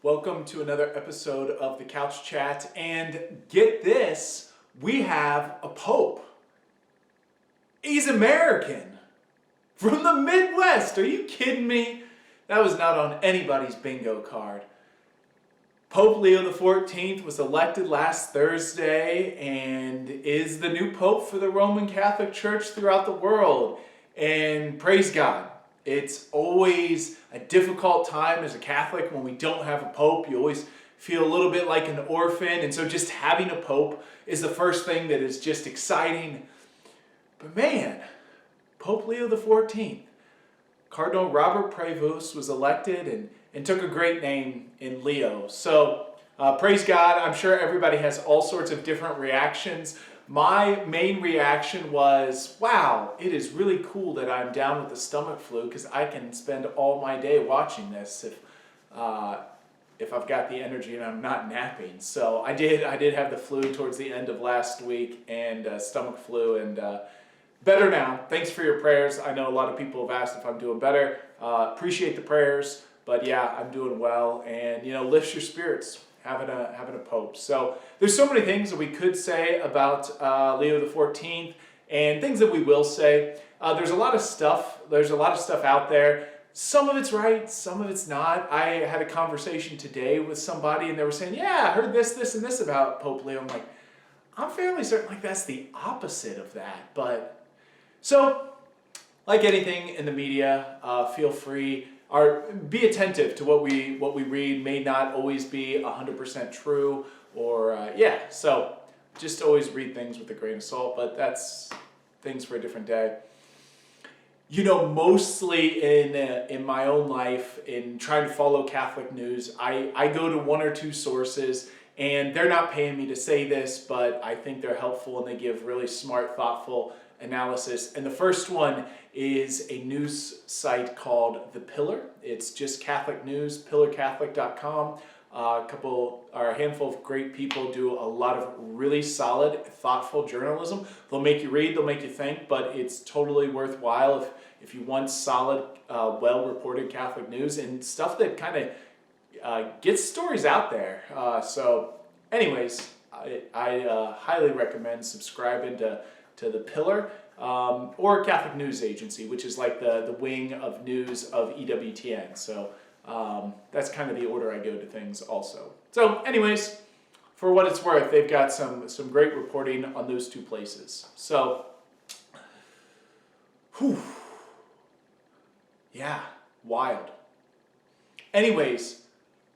Welcome to another episode of the Couch Chat, and get this, we have a Pope. He's American, from the Midwest. Are you kidding me? That was not on anybody's bingo card. Pope Leo XIV was elected last Thursday and is the new Pope for the Roman Catholic Church throughout the world. And praise God. It's always a difficult time as a Catholic when we don't have a Pope. You always feel a little bit like an orphan. And so just having a Pope is the first thing that is just exciting. But man, Pope Leo XIV, Cardinal Robert Prevost was elected and took a great name in Leo. So praise God. I'm sure everybody has all sorts of different reactions. My main reaction was, wow, it is really cool that I'm down with the stomach flu because I can spend all my day watching this if I've got the energy and I'm not napping. So I did have the flu towards the end of last week and stomach flu and better now. Thanks for your prayers. I know a lot of people have asked if I'm doing better. Appreciate the prayers, but yeah, I'm doing well. And lifts your spirits having a Pope. So there's so many things that we could say about Leo XIV and things that we will say. There's a lot of stuff out there. Some of it's right, some of it's not. I had a conversation today with somebody and they were saying, yeah, I heard this and this about Pope Leo. I'm like, I'm fairly certain like that's the opposite of that. But so like anything in the media, feel free or be attentive to what we read. May not always be 100% true or so just always read things with a grain of salt, but that's things for a different day. Mostly in my own life, in trying to follow Catholic news, I go to one or two sources, and they're not paying me to say this, but I think they're helpful and they give really smart, thoughtful analysis. And the first one is a news site called The Pillar. It's just Catholic news, pillarcatholic.com. A handful of great people do a lot of really solid, thoughtful journalism. They'll make you read, they'll make you think, but it's totally worthwhile if you want solid, well-reported Catholic news and stuff that kind of gets stories out there. So anyways, I highly recommend subscribing to The Pillar or Catholic News Agency, which is like the wing of news of EWTN. So that's kind of the order I go to things also. So anyways, for what it's worth, they've got some great reporting on those two places. So, yeah, wild. Anyways,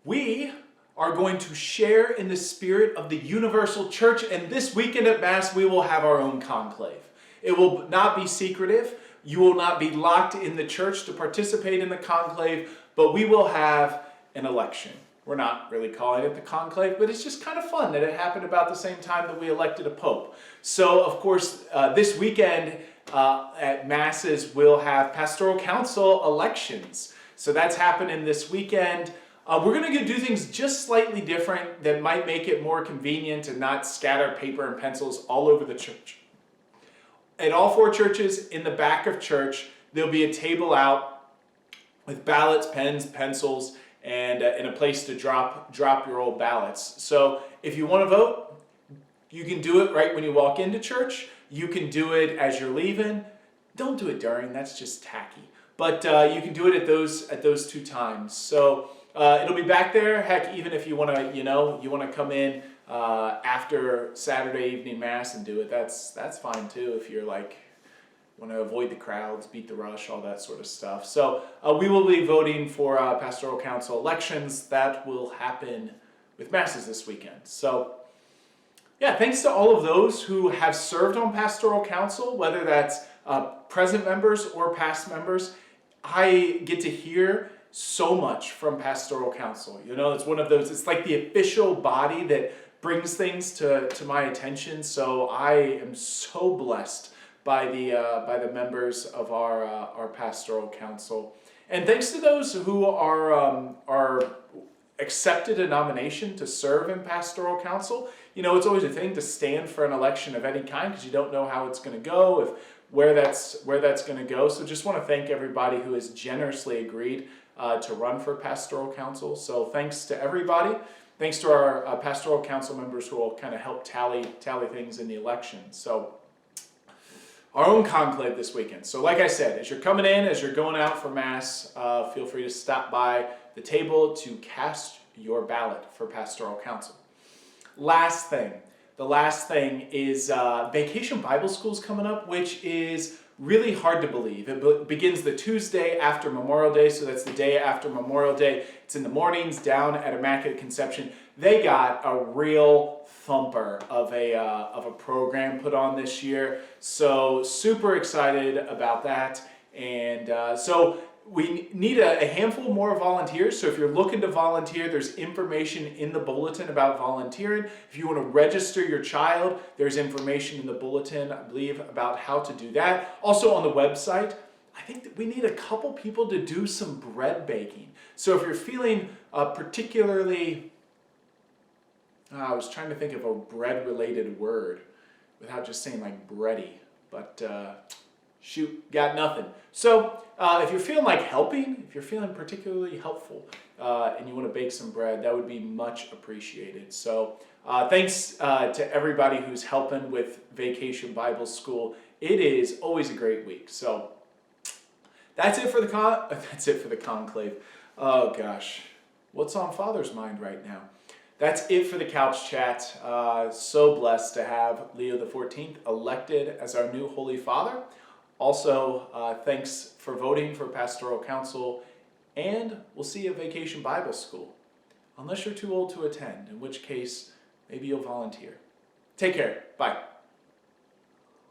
we are going to share in the spirit of the universal church, and this weekend at Mass we will have our own conclave. It will not be secretive. You will not be locked in the church to participate in the conclave, but we will have an election. We're not really calling it the conclave, but it's just kind of fun that it happened about the same time that we elected a pope. So, of course, this weekend at Masses we'll have pastoral council elections. So that's happening this weekend. We're going to do things just slightly different that might make it more convenient and not scatter paper and pencils all over the church. At all four churches in the back of church, there'll be a table out with ballots, pens, pencils, and a place to drop your old ballots. So if you want to vote, you can do it right when you walk into church. You can do it as you're leaving. Don't do it during, that's just tacky. But you can do it at those two times. So it'll be back there. Heck, even if you want to come in after Saturday evening Mass and do it, that's fine too. If you're like want to avoid the crowds, beat the rush, all that sort of stuff. So we will be voting for pastoral council elections. That will happen with Masses this weekend. So yeah, thanks to all of those who have served on pastoral council, whether that's present members or past members. I get to hear so much from pastoral council. It's one of those, it's like the official body that brings things to my attention. So I am so blessed by the members of our pastoral council. And thanks to those who are accepted a nomination to serve in pastoral council. It's always a thing to stand for an election of any kind because you don't know how it's going to go, where that's going to go. So just want to thank everybody who has generously agreed to run for pastoral council. So thanks to everybody. Thanks to our pastoral council members who will kind of help tally things in the election. So our own conclave this weekend. So like I said, as you're coming in, as you're going out for Mass, feel free to stop by the table to cast your ballot for pastoral council. The last thing is Vacation Bible School's coming up, which is really hard to believe. It begins the Tuesday after Memorial Day, so that's the day after Memorial Day. It's in the mornings down at Immaculate Conception. They got a real thumper of a program put on this year, so super excited about that. And so we need a handful more volunteers. So if you're looking to volunteer, there's information in the bulletin about volunteering. If you want to register your child, there's information in the bulletin, I believe, about how to do that. Also on the website, I think that we need a couple people to do some bread baking. So if you're feeling particularly, I was trying to think of a bread-related word without just saying like bready, but shoot, got nothing. So if you're feeling like helping, if you're feeling particularly helpful and you want to bake some bread, that would be much appreciated. So thanks to everybody who's helping with Vacation Bible School. It is always a great week. So that's it for the conclave. Oh gosh, what's on Father's mind right now? That's it for the couch chat. So blessed to have Leo XIV elected as our new Holy Father. Also, thanks for voting for Pastoral Council, and we'll see you at Vacation Bible School. Unless you're too old to attend, in which case maybe you'll volunteer. Take care. Bye.